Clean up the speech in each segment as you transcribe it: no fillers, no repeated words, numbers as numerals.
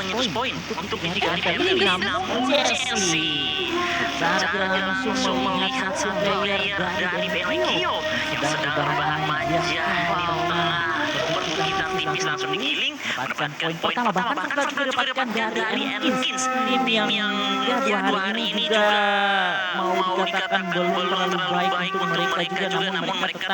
mengintus poin untuk menjaga Ini MVP. namun Chelsea secara tidak langsung melihat satu player dari Benfica yang sedang berbahaya di tengah perbukitan tipis langsung digiling mendapatkan poin pertama, bahkan sempat juga dapatkan dari Atkins, tim yang ya dua hari ini juga mau dikatakan belum terlalu baik untuk mereka juga, namun mereka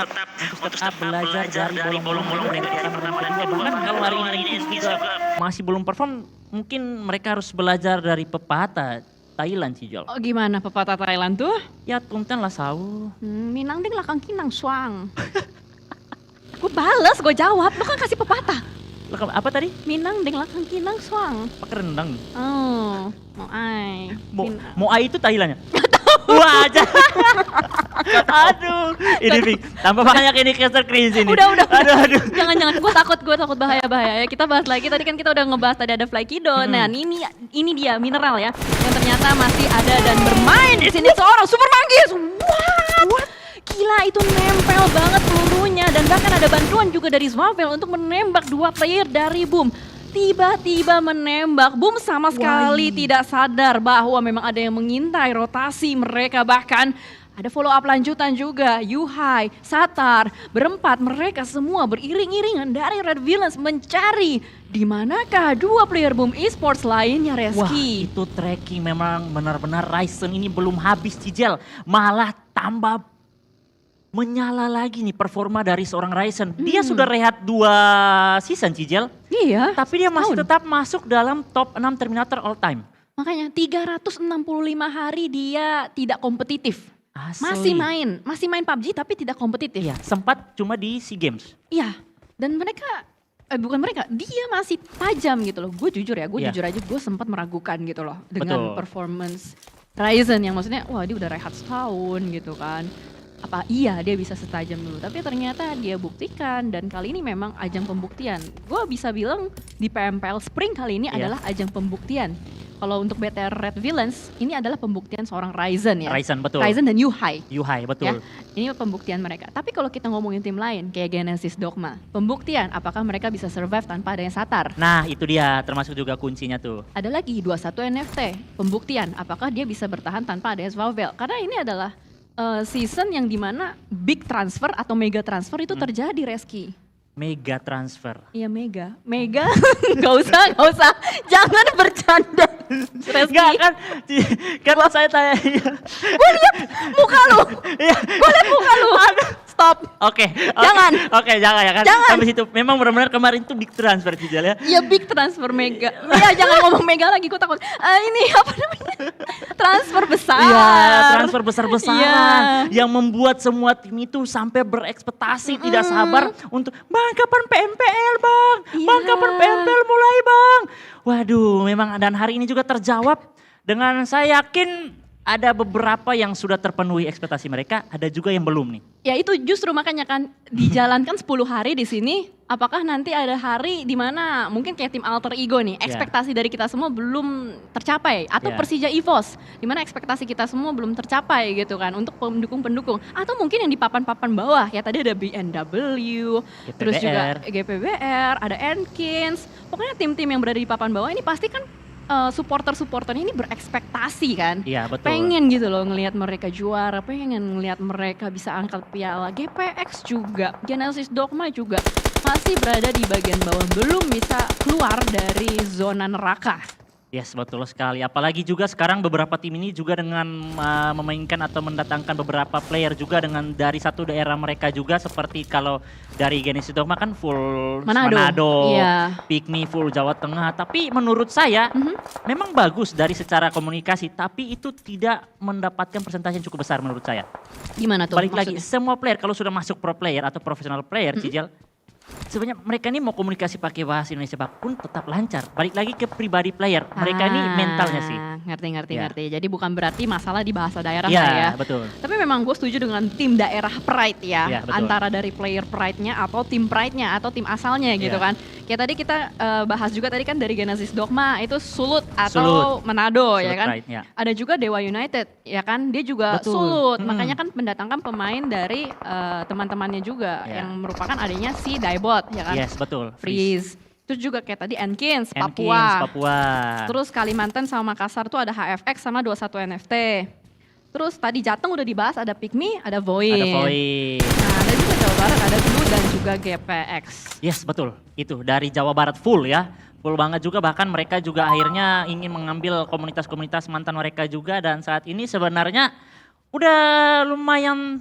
tetap belajar dari bolong-bolong dari pertama dan kedua. Bahkan kalau hari ini Atkins juga masih belum perform, mungkin mereka harus belajar dari pepatah Thailand sih, Jol. Oh, gimana pepatah Thailand tuh? Ya tuntan lah sau. Minang ding lakang kinang suang. Gue bales, gue jawab. Lo kan kasih pepatah. Apa tadi? Minang ding lakang kinang suang. Pakai rendang. Oh, mau ai. Moai itu Thailandnya? Wah aja. Aduh, ini Pink, tambah banyak ini caster cringe ini. Udah. Aduh. Jangan, gue takut bahaya. Ya, kita bahas lagi. Tadi kan kita udah ngebahas tadi ada Flykido. Nah, ini dia mineral ya, yang ternyata masih ada dan bermain di sini seorang Super Manggis. What? Gila, itu nempel banget pelurunya dan bahkan ada bantuan juga dari Zwavel untuk menembak dua player dari Boom. Tiba-tiba menembak, Boom sama sekali tidak sadar bahwa memang ada yang mengintai rotasi mereka, bahkan ada follow up lanjutan juga. Yuhai, Satar, berempat mereka semua beriring-iringan dari Red Villains mencari di manakah dua player Boom Esports lainnya, Reski. Wah, itu tracking memang benar-benar Ryzen ini belum habis Cijel, malah tambah menyala lagi nih performa dari seorang Ryzen. Dia sudah rehat 2 season Cijel. Iya. Tapi dia masih tetap masuk dalam top 6 Terminator all time. Makanya 365 hari dia tidak kompetitif. Asli. Masih main PUBG tapi tidak kompetitif. Iya, sempat cuma di SEA Games. Iya. Dan dia masih tajam gitu loh. Gue jujur aja gue sempat meragukan gitu loh dengan performance Ryzen yang maksudnya wah dia udah rehat setahun gitu kan. Apa iya dia bisa setajam dulu, tapi ternyata dia buktikan dan kali ini memang ajang pembuktian. Gue bisa bilang di PMPL Spring kali ini adalah ajang pembuktian. Kalau untuk BTR Red Villains ini adalah pembuktian seorang Ryzen ya. Ryzen betul. Ryzen dan Yuhai. Yuhai betul. Ya, ini pembuktian mereka. Tapi kalau kita ngomongin tim lain kayak Genesis Dogma, pembuktian apakah mereka bisa survive tanpa adanya Satar. Nah itu dia termasuk juga kuncinya tuh. Ada lagi 21 NFT, pembuktian apakah dia bisa bertahan tanpa adanya Zwavel. Karena ini adalah season yang dimana big transfer atau mega transfer itu terjadi, Reski. Mega transfer. Iya mega, nggak usah, jangan bercanda. Reski. Enggak kan saya tanya. Gue lihat muka lu, Stop. Oke. Jangan. Oke, jangan ya kan. Jangan. Sampai situ memang benar-benar kemarin tuh big transfer Cijal ya. Iya big transfer mega. Iya jangan ngomong mega lagi, gue takut. Ini apa namanya? Transfer besar. Iya, transfer besar-besaran Iya. yang membuat semua tim itu sampai berekspektasi tidak sabar untuk bang kapan PMPL bang, bang kapan PMPL mulai bang. Waduh, memang dan hari ini juga terjawab dengan saya yakin ada beberapa yang sudah terpenuhi ekspektasi mereka, ada juga yang belum nih. Ya itu justru makanya kan dijalankan 10 hari di sini. Apakah nanti ada hari di mana mungkin kayak tim Alter Ego nih, ekspektasi dari kita semua belum tercapai. Atau Persija EVOS, di mana ekspektasi kita semua belum tercapai gitu kan untuk pendukung-pendukung. Atau mungkin yang di papan-papan bawah, ya tadi ada BNW, terus juga GPBR, ada Enkins. Pokoknya tim-tim yang berada di papan bawah ini pasti kan supporter-supporternya ini berekspektasi kan. Iya betul. Pengen gitu loh ngelihat mereka juara, pengen ngelihat mereka bisa angkat piala. GPX juga, Genesis Dogma juga masih berada di bagian bawah, belum bisa keluar dari zona neraka. Yes, betul sekali. Apalagi juga sekarang beberapa tim ini juga dengan memainkan atau mendatangkan beberapa player juga dengan dari satu daerah mereka juga, seperti kalau dari Genesis Dogma kan full Manado, Pikmi full Jawa Tengah. Tapi menurut saya memang bagus dari secara komunikasi, tapi itu tidak mendapatkan persentase yang cukup besar menurut saya. Gimana tuh? Balik lagi, semua player kalau sudah masuk pro player atau professional player, Cijal, sebenarnya mereka ini mau komunikasi pakai bahasa Indonesia pun tetap lancar. Balik lagi ke pribadi player, mereka ini mentalnya sih. Ngerti. Jadi bukan berarti masalah di bahasa daerah ya. ya. Betul. Tapi memang gue setuju dengan tim daerah Pride ya. Betul. Antara dari player Pride-nya atau tim Pride-nya atau tim asalnya gitu kan. Kayak tadi kita bahas juga tadi kan dari Genesis Dogma itu Sulut atau Manado ya kan. Pride, ya. Ada juga Dewa United ya kan, dia juga Sulut. Makanya kan mendatangkan pemain dari teman-temannya juga yang merupakan adanya si Daibot ya kan. Yes, betul. Freeze. Terus juga kayak tadi Enkins, Enkins, Papua. Papua. Terus Kalimantan sama Makassar tuh ada HFX sama 21 NFT. Terus tadi Jateng udah dibahas, ada Pygmy, ada Void. Ada Void. Nah, ada juga Jawa Barat, ada Blue dan juga GPX. Yes, betul. Itu dari Jawa Barat full ya. Full banget juga, bahkan mereka juga akhirnya ingin mengambil komunitas-komunitas mantan mereka juga, dan saat ini sebenarnya udah lumayan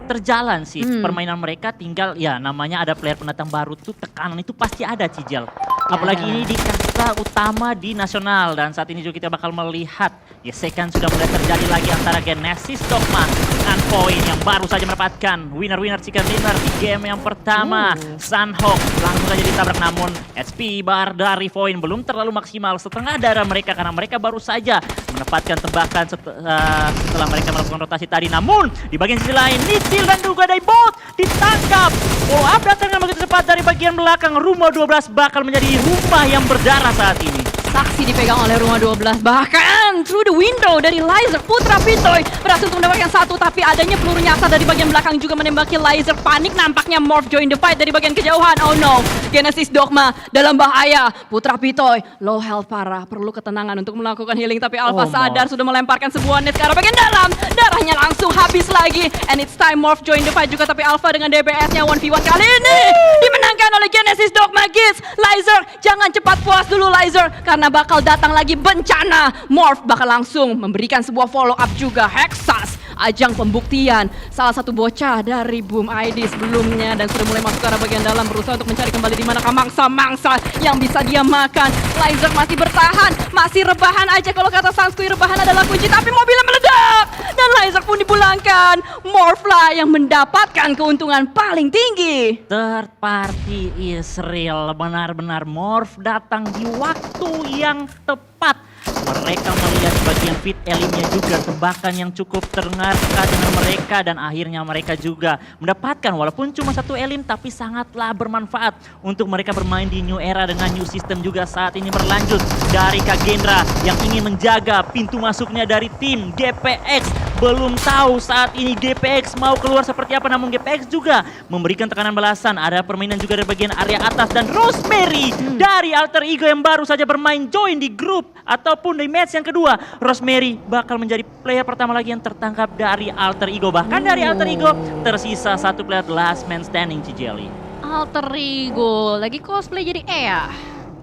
terjalan sih permainan mereka, tinggal ya namanya ada player pendatang baru tuh tekanan itu pasti ada, Cijel. Apalagi ini di kasta utama di nasional, dan saat ini juga kita bakal melihat gesekan sudah mulai terjadi lagi antara Genesis Dogma dan Point yang baru saja mendapatkan winner chicken dinner di game yang pertama. Sunhawk langsung saja ditabrak, namun HP bar dari Point belum terlalu maksimal, setengah darah mereka karena mereka baru saja mendapatkan tembakan setelah mereka melakukan rotasi tadi. Namun di bagian sisi lain Nichil dan juga Daibot ditangkap. Follow up datang dengan begitu cepat dari bagian belakang. Rumah 12 bakal menjadi rumah yang berdarah saat ini. Saksi dipegang oleh Rumah 12, bahkan through the window dari Laser. Putra Pitoy berhasil untuk mendapatkan satu, tapi adanya peluru nyasar dari bagian belakang juga menembaki Laser. Panik nampaknya, Morph join the fight dari bagian kejauhan. Oh no, Genesis Dogma dalam bahaya. Putra Pitoy low health parah, perlu ketenangan untuk melakukan healing, tapi Alpha sadar sudah melemparkan sebuah net ke arah bagian dalam. Darahnya langsung habis lagi, and it's time Morph join the fight juga, tapi Alpha dengan DPS-nya 1v1 kali ini dimenangkan oleh Genesis Dogma. Kids, Laser jangan cepat puas dulu Laser, karena bakal datang lagi bencana. Morph bakal langsung memberikan sebuah follow up juga. Hexas, ajang pembuktian. Salah satu bocah dari Boom ID sebelumnya, dan sudah mulai masuk ke arah bagian dalam, berusaha untuk mencari kembali di manakah mangsa-mangsa yang bisa dia makan. Laser masih bertahan, masih rebahan aja. Kalau kata Sanskui, rebahan adalah kunci, tapi mobilnya meledak dan Laser pun dipulangkan. Morph lah yang mendapatkan keuntungan paling tinggi. Third party Israel, benar-benar Morph datang di waktu yang tepat. Mereka melihat bagian fit elimnya juga, tembakan yang cukup terngaka dengan mereka, dan akhirnya mereka juga mendapatkan walaupun cuma satu elim, tapi sangatlah bermanfaat untuk mereka bermain di new era dengan new system juga saat ini berlanjut dari Kagendra yang ingin menjaga pintu masuknya dari tim GPX. Belum tahu saat ini GPX mau keluar seperti apa, namun GPX juga memberikan tekanan balasan. Ada permainan juga dari bagian area atas, dan Rosemary dari Alter Ego yang baru saja bermain join di grup ataupun di match yang kedua. Rosemary bakal menjadi player pertama lagi yang tertangkap dari Alter Ego. Bahkan dari Alter Ego tersisa satu player last man standing, Cijeli. Alter Ego lagi cosplay jadi Ea.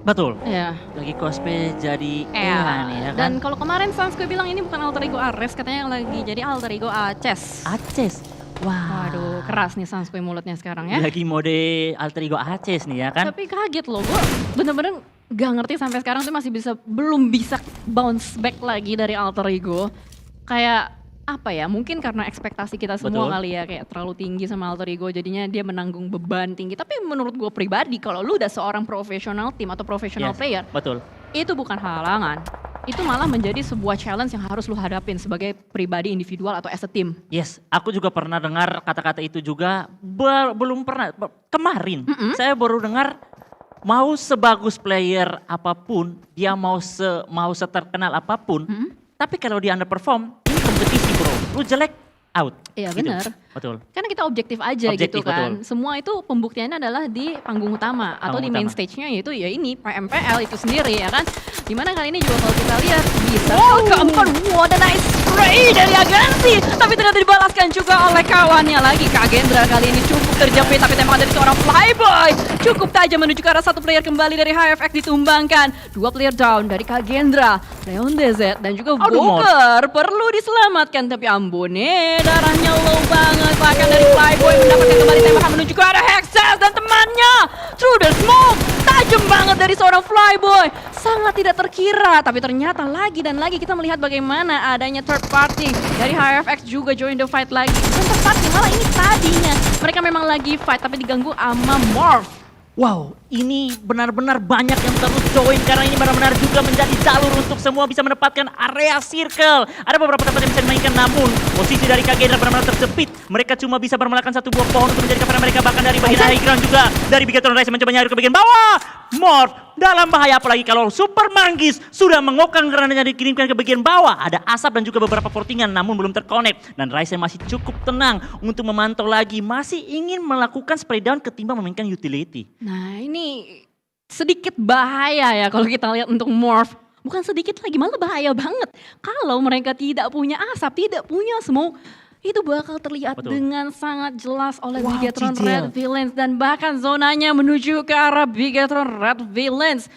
Betul. Ya. Lagi cosplay jadi Ea nih ya kan. Dan kalau kemarin Sanskui bilang ini bukan Alter Ego Ares, katanya yang lagi jadi Alter Ego Aces. Aces. Wah. Waduh, keras nih Sanskui mulutnya sekarang ya. Lagi mode Alter Ego Aces nih ya kan. Tapi kaget loh, gue bener-bener gak ngerti sampai sekarang tuh masih belum bisa bounce back lagi dari Alter Ego. Kayak apa ya, mungkin karena ekspektasi kita semua kali ya, kayak terlalu tinggi sama Alter Ego, jadinya dia menanggung beban tinggi. Tapi menurut gue pribadi, kalau lu udah seorang profesional tim atau profesional player, betul, itu bukan halangan. Itu malah menjadi sebuah challenge yang harus lu hadapin sebagai pribadi individual atau as a team. Yes, aku juga pernah dengar kata-kata itu juga, belum pernah, kemarin saya baru dengar, mau sebagus player apapun, dia mau seterkenal apapun, tapi kalau dia underperform, ini kompetisi bro, lu jelek, out. Iya gitu. benar. Betul. Karena kita objektif aja Objektif, gitu kan. betul. Semua itu pembuktiannya adalah di panggung utama atau di main stage-nya, yaitu ya ini PMPL itu sendiri ya kan. Dimana kali ini juga kalau kita lihat bisa keempat, what a nice spray dari Agansi. Tapi ternyata dibalaskan juga oleh kawannya lagi. Kagendra kali ini cukup terjepit, tapi tembakan dari seorang Flyboy cukup tajam menuju ke arah satu player kembali dari HFX ditumbangkan. Dua player down dari Kagendra, Leon DZ dan juga Boker perlu diselamatkan, tapi ambone darahnya low banget. Bahkan dari Flyboy mendapatkan kembali tembakan menuju ke arah Hexas dan temannya. Through the smoke, tajam banget dari seorang Flyboy. Sangat tidak terkira, tapi ternyata lagi dan lagi kita melihat bagaimana adanya third party dari HFX juga join the fight lagi. Dan third party malah ini tadinya mereka memang lagi fight, tapi diganggu sama Morph. Wow, ini benar-benar banyak yang terus join karena ini benar-benar juga menjadi jalur untuk semua bisa mendapatkan area circle. Ada beberapa tempat yang bisa dimainkan, namun posisi dari Kagendra benar-benar terjepit. Mereka cuma bisa bermalakan satu buah pohon untuk menjadi cover mereka, bahkan dari bagian high ground juga. Dari Bigatron Rise mencoba nyari ke bagian bawah. Morph dalam bahaya, apalagi kalau Super Manggis sudah mengokang granatnya dikirimkan ke bagian bawah. Ada asap dan juga beberapa portingan, namun belum terkonek. Dan Rise masih cukup tenang untuk memantau lagi, masih ingin melakukan spray down ketimbang memainkan utility. Nah ini sedikit bahaya ya kalau kita lihat untuk Morph. Bukan sedikit lagi, malah bahaya banget. Kalau mereka tidak punya asap, tidak punya smoke, itu bakal terlihat dengan sangat jelas oleh Bigetron Red Villains. Dan bahkan zonanya menuju ke arah Bigetron Red Villains.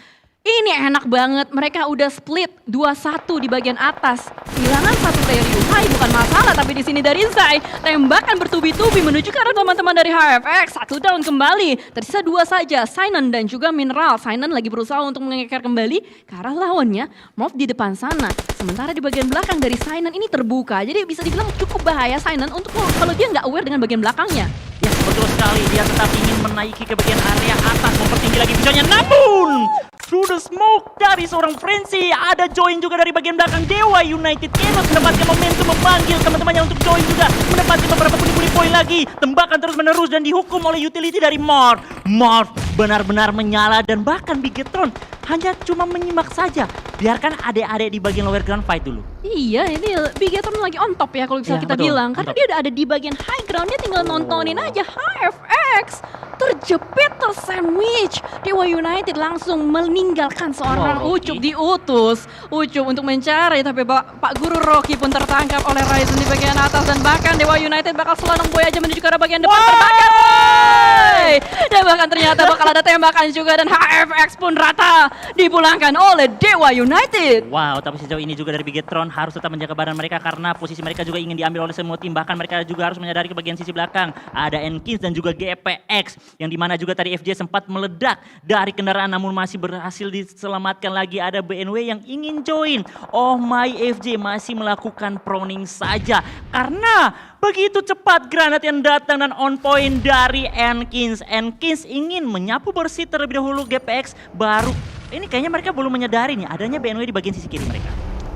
Ini enak banget, mereka udah split 2-1 di bagian atas. Kehilangan satu player Yuhai bukan masalah, tapi di sini dari Zai tembakan bertubi-tubi menuju ke arah teman-teman dari HFX. 1 down kembali, tersisa 2 saja, Sinon dan juga Mineral. Sinon lagi berusaha untuk mengeker kembali ke arah lawannya, Morph di depan sana. Sementara di bagian belakang dari Sinon ini terbuka, jadi bisa dibilang cukup bahaya Sinon untuk kalau dia nggak aware dengan bagian belakangnya. Ya betul sekali, dia tetap ingin menaiki ke bagian area atas, mempertinggi lagi visionnya. Namun through the smoke dari seorang Frenzy, ada join juga dari bagian belakang Dewa United. Enos mendapatkan momentum memanggil teman-temannya untuk join juga, mendapatkan beberapa pundi-pundi poin lagi. Tembakan terus menerus dan dihukum oleh utility dari Morph. Morph benar-benar menyala dan bahkan Bigetron hanya cuma menyimak saja. Biarkan adik-adik di bagian lower ground fight dulu. Iya, ini Bigetron lagi on top ya kalau bisa kita bilang. Karena dia udah ada di bagian high ground, dia tinggal nontonin aja HFX. Terjepit, tersandwich. Dewa United langsung meninggalkan seorang Ucup, diutus Ucup untuk mencari. Tapi Pak Guru Rocky pun tertangkap oleh Ryzen di bagian atas. Dan bahkan Dewa United bakal selonong boy aja menuju ke arah bagian depan. Terbakar boy! Dan bahkan ternyata bakal ada tembakan juga. Dan HFX pun rata dipulangkan oleh Dewa United. Wow, tapi sejauh ini juga dari Bigetron harus tetap menjaga badan mereka karena posisi mereka juga ingin diambil oleh semua tim. Bahkan mereka juga harus menyadari ke bagian sisi belakang ada Enkins dan juga GPX yang dimana juga tadi FJ sempat meledak dari kendaraan namun masih berhasil diselamatkan lagi. Ada BNW yang ingin join. Oh my, FJ masih melakukan proning saja karena begitu cepat granat yang datang dan on point dari Enkins. Enkins ingin menyapu bersih terlebih dahulu GPX, baru ini kayaknya mereka belum menyadari nih adanya BNW di bagian sisi kiri mereka.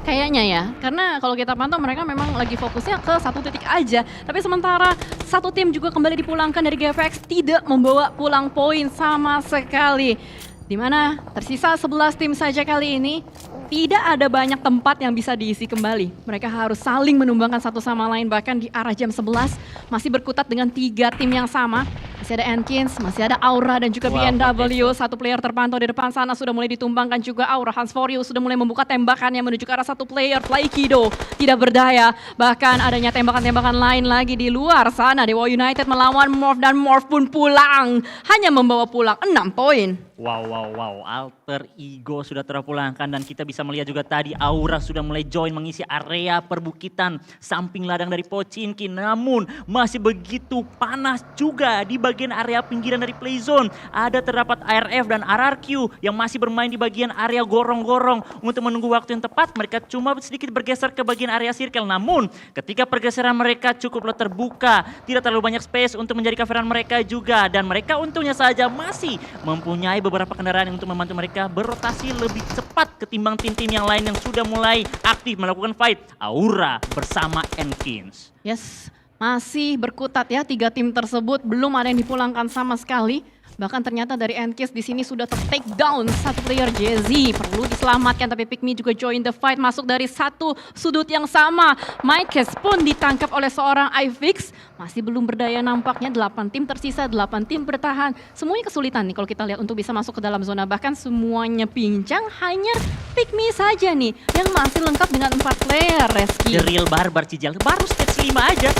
Kayaknya ya, karena kalau kita pantau mereka memang lagi fokusnya ke satu titik aja. Tapi sementara satu tim juga kembali dipulangkan dari GFX, tidak membawa pulang poin sama sekali. Dimana tersisa 11 tim saja kali ini, tidak ada banyak tempat yang bisa diisi kembali. Mereka harus saling menumbangkan satu sama lain, bahkan di arah jam 11 masih berkutat dengan 3 tim yang sama. Masih ada Enkins, masih ada Aura dan juga BNW. Satu player terpantau di depan sana sudah mulai ditumbangkan juga Aura. Hansforius sudah mulai membuka tembakannya menuju ke arah satu player. Flykido tidak berdaya. Bahkan adanya tembakan-tembakan lain lagi di luar sana. Dewa United melawan Morph dan Morph pun pulang. Hanya membawa pulang 6 poin. Wow. Alter Ego sudah terpulangkan dan kita bisa melihat juga tadi Aura sudah mulai join mengisi area perbukitan samping ladang dari Pochinki. Namun masih begitu panas juga di bagian area pinggiran dari playzone. Ada terdapat ARF dan RRQ yang masih bermain di bagian area gorong-gorong. Untuk menunggu waktu yang tepat mereka cuma sedikit bergeser ke bagian area circle. Namun ketika pergeseran mereka cukuplah terbuka, tidak terlalu banyak space untuk menjadi coveran mereka juga. Dan mereka untungnya saja masih mempunyai beberapa kendaraan yang untuk membantu mereka berotasi lebih cepat ketimbang tim-tim yang lain yang sudah mulai aktif melakukan fight. Aura bersama Enkins. Yes, masih berkutat ya 3 tim tersebut, belum ada yang dipulangkan sama sekali. Bahkan ternyata dari Enkins di sini sudah take down satu player Jazzy. Perlu diselamatkan tapi Pikmi juga join the fight, masuk dari satu sudut yang sama. Mikes pun ditangkap oleh seorang iFix. Masih belum berdaya nampaknya, 8 tim tersisa, 8 tim bertahan. Semuanya kesulitan nih kalau kita lihat untuk bisa masuk ke dalam zona. Bahkan semuanya pincang, hanya Pikmi saja nih yang masih lengkap dengan 4 player, Reski. The Real Barbar Cijal, baru stage 5 aja.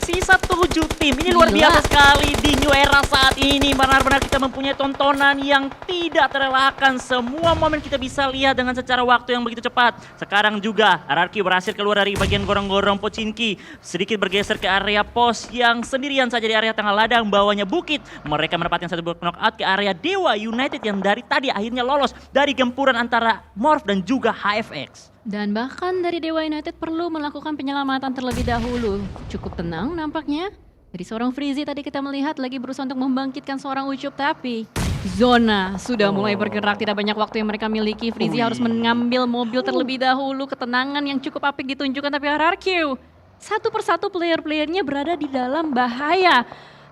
Sisa 7 tim, ini luar biasa sekali di new era saat ini. Benar-benar kita mempunyai tontonan yang tidak terelakkan. Semua momen kita bisa lihat dengan secara waktu yang begitu cepat. Sekarang juga RRQ berhasil keluar dari bagian gorong-gorong Pochinki. Sedikit bergeser ke area pos yang sendirian saja di area tengah ladang. Bawahnya bukit. Mereka mendapatkan satu knockout ke area Dewa United yang dari tadi akhirnya lolos dari gempuran antara Morph dan juga HFX. Dan bahkan dari Dewa United perlu melakukan penyelamatan terlebih dahulu. Cukup tenang nampaknya. Dari seorang Freezy tadi kita melihat lagi berusaha untuk membangkitkan seorang Ucup, tapi zona sudah mulai bergerak. Tidak banyak waktu yang mereka miliki. Freezy harus mengambil mobil terlebih dahulu. Ketenangan yang cukup apik ditunjukkan, tapi RRQ satu persatu player-playernya berada di dalam bahaya.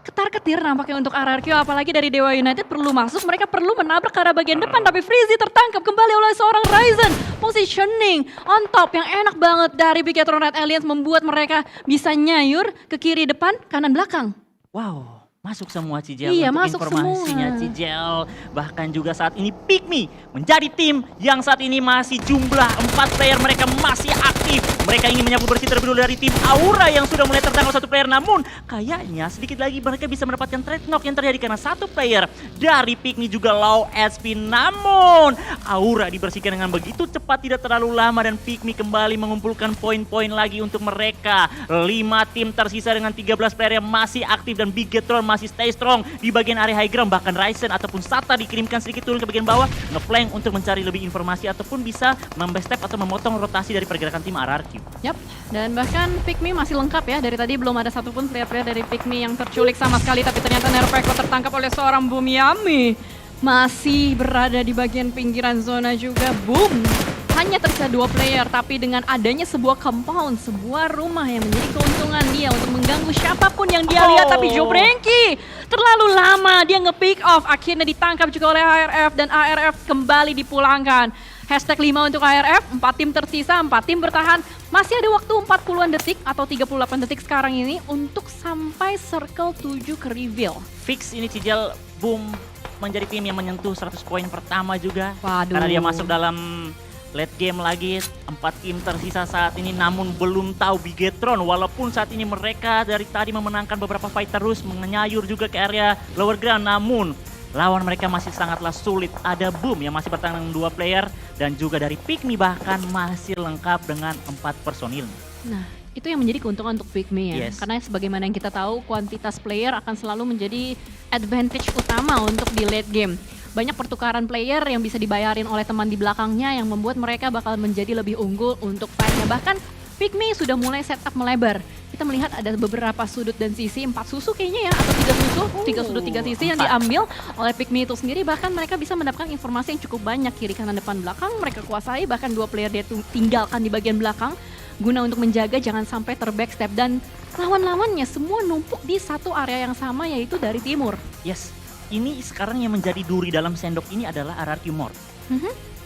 Ketar-ketir nampaknya untuk RRQ, apalagi dari Dewa United perlu masuk, mereka perlu menabrak ke arah bagian depan, tapi Freezy tertangkap kembali oleh seorang Ryzen. Positioning on top yang enak banget dari Bigetron Red Aliens membuat mereka bisa nyayur ke kiri depan, kanan belakang. Wow, masuk semua Cijel. Iya, untuk masuk informasinya semua. Cijel. Bahkan juga saat ini Pikmi menjadi tim yang saat ini masih jumlah 4 player mereka masih aktif. Mereka ingin menyapu bersih terlebih dulu dari tim Aura yang sudah mulai tertangkap 1 player. Namun kayaknya sedikit lagi mereka bisa mendapatkan trade knock yang terjadi karena 1 player dari Pikmi juga low SP. Namun Aura dibersihkan dengan begitu cepat, tidak terlalu lama, dan Pikmi kembali mengumpulkan poin-poin lagi untuk mereka. 5 tim tersisa dengan 13 player yang masih aktif dan Bigetron masih stay strong di bagian area high ground. Bahkan Ryzen ataupun Sata dikirimkan sedikit turun ke bagian bawah ngeflank untuk mencari lebih informasi ataupun bisa membestep atau memotong rotasi dari pergerakan tim RRQ. Yap, dan bahkan Pikmi masih lengkap ya. Dari tadi belum ada satupun player-player dari Pikmi yang terculik sama sekali, tapi ternyata Nerfeko tertangkap oleh seorang Bumiyami. Masih berada di bagian pinggiran zona juga. Boom! Hanya tersisa 2 player, tapi dengan adanya sebuah compound, sebuah rumah yang menjadi keuntungan dia untuk mengganggu siapapun yang dia lihat. Tapi Jobrenki terlalu lama, dia nge-pick off, akhirnya ditangkap juga oleh ARF dan ARF kembali dipulangkan. Hashtag 5 untuk ARF, 4 tim tersisa, 4 tim bertahan. Masih ada waktu 40-an detik atau 38 detik sekarang ini untuk sampai circle 7 ke reveal. Fix ini Cijel, Boom menjadi tim yang menyentuh 100 poin pertama juga. Waduh. Karena dia masuk dalam late game lagi. 4 tim tersisa saat ini, namun belum tahu Bigetron. Walaupun saat ini mereka dari tadi memenangkan beberapa fight terus, menyayur juga ke area lower ground. Namun lawan mereka masih sangatlah sulit. Ada Boom yang masih bertahan dengan 2 player, dan juga dari Pikmi bahkan masih lengkap dengan 4 personil. Nah, itu yang menjadi keuntungan untuk Pikmi ya. Yes. Karena sebagaimana yang kita tahu, kuantitas player akan selalu menjadi advantage utama untuk di late game. Banyak pertukaran player yang bisa dibayarin oleh teman di belakangnya yang membuat mereka bakal menjadi lebih unggul untuk fight-nya. Bahkan Pikmi sudah mulai setup melebar. Kita melihat ada beberapa sudut dan sisi, 4 susu kayaknya ya, atau 3 susu, 3 sudut 3 sisi yang 4. diambil oleh Pikmi itu sendiri. Bahkan mereka bisa mendapatkan informasi yang cukup banyak, kiri kanan depan belakang mereka kuasai. Bahkan 2 player dia tinggalkan di bagian belakang guna untuk menjaga jangan sampai terbackstep, dan lawan-lawannya semua numpuk di satu area yang sama, yaitu dari timur. Yes, ini sekarang yang menjadi duri dalam sendok ini adalah RRQ Mort.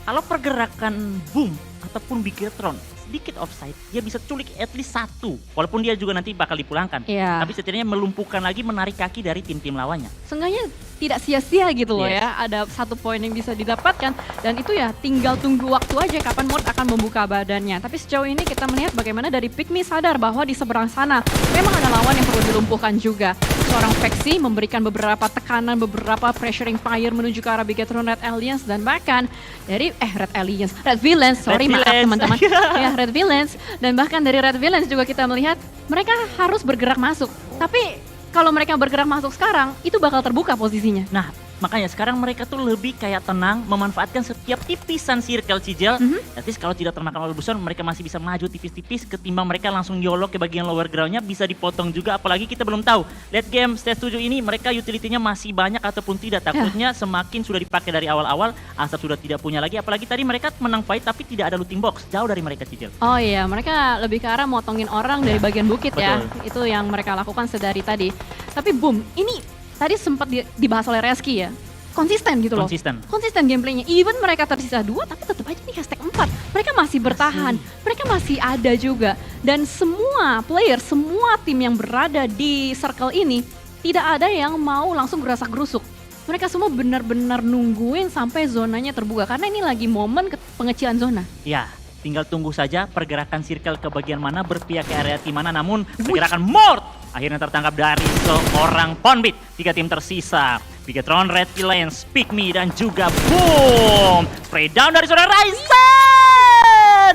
Kalau pergerakan Boom ataupun Bigetron sedikit offside, dia bisa culik at least 1. Walaupun dia juga nanti bakal dipulangkan. Iya. Tapi setidaknya melumpuhkan lagi, menarik kaki dari tim-tim lawannya. Seenggaknya tidak sia-sia gitu loh Yes. ya. Ada 1 poin yang bisa didapatkan, dan itu ya tinggal tunggu waktu aja kapan Mort akan membuka badannya. Tapi sejauh ini kita melihat bagaimana dari Pikmi sadar bahwa di seberang sana memang ada lawan yang perlu dilumpuhkan juga. Seorang Veksi memberikan beberapa tekanan, beberapa pressuring fire menuju ke arah Bigetron Red Alliance, dan bahkan dari Red Villains, sorry Red maaf Villains. teman-teman. Ya, Red Villains, dan bahkan dari Red Villains juga kita melihat mereka harus bergerak masuk. Tapi kalau mereka bergerak masuk sekarang, itu bakal terbuka posisinya. Nah, makanya sekarang mereka tuh lebih kayak tenang, memanfaatkan setiap tipisan circle Cijel. At least kalau tidak termakan oleh Buson, mereka masih bisa maju tipis-tipis ketimbang mereka langsung yolo ke bagian lower groundnya, bisa dipotong juga. Apalagi kita belum tahu late game stage 7 ini mereka utility-nya masih banyak ataupun tidak. Takutnya semakin sudah dipakai dari awal-awal, Asap sudah tidak punya lagi. Apalagi tadi mereka menang fight tapi tidak ada looting box, jauh dari mereka Cijel. Oh iya, mereka lebih ke arah motongin orang dari bagian bukit ya. Betul. Itu yang mereka lakukan sedari tadi. Tapi Boom, ini tadi sempat dibahas oleh Reski ya. Konsisten gitu loh. Konsisten gameplaynya. Even mereka tersisa 2, tapi tetap aja nih hashtag 4. Mereka masih bertahan. Mereka masih ada juga. Dan semua player, semua tim yang berada di circle ini, tidak ada yang mau langsung gerasak-gerusuk. Mereka semua benar-benar nungguin sampai zonanya terbuka. Karena ini lagi momen pengecilan zona. Ya, tinggal tunggu saja pergerakan circle ke bagian mana, berpihak ke area tim mana. Namun pergerakan Mort akhirnya tertangkap dari seorang Ponbit. 3 tim tersisa, Bigetron, Red Villains, Pikmi, dan juga Boom. Spray down dari seorang Ryzen.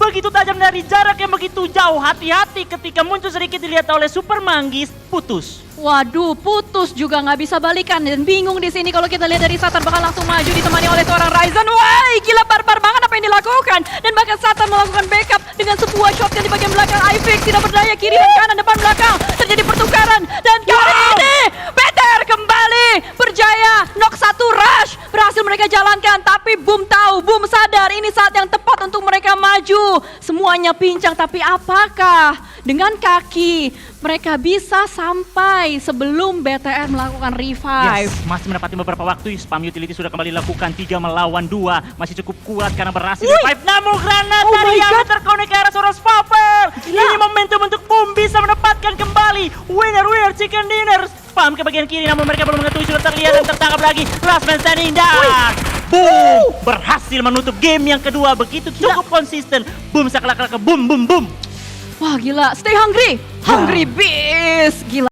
Begitu tajam dari jarak yang begitu jauh. Hati-hati ketika muncul sedikit dilihat oleh Super Manggis, putus. Waduh, putus juga nggak bisa balikan, dan bingung di sini kalau kita lihat dari Satan bakal langsung maju ditemani oleh seorang Ryzen. Wah, gila barbar banget apa yang dilakukan, dan bahkan Satan melakukan backup dengan sebuah shotgun di bagian belakang. Ivix tidak berdaya, kiri dan kanan, depan belakang terjadi pertukaran, dan kali ini Peter kembali berjaya knock 1 rush berhasil mereka jalankan. Tapi Boom tahu, Boom sadar ini saat yang tepat untuk mereka maju. Semuanya pincang, tapi apakah dengan kaki mereka bisa sampai sebelum BTR melakukan revive? Yes, masih mendapati beberapa waktu. Spam utility sudah kembali dilakukan, 3 melawan 2. Masih cukup kuat karena berhasil revive. Namun granat dari yang terkonek ke arah seorang Spapper. Ini momentum untuk Boom bisa mendapatkan kembali winner chicken dinner. farm ke bagian kiri, namun mereka belum mengetahui sudah terlihat dan tertangkap lagi. Last man standing dan boom, berhasil menutup game yang kedua. Begitu cukup konsisten. Boom saklak boom boom boom. Wah gila, stay hungry. Hungry beast. Gila.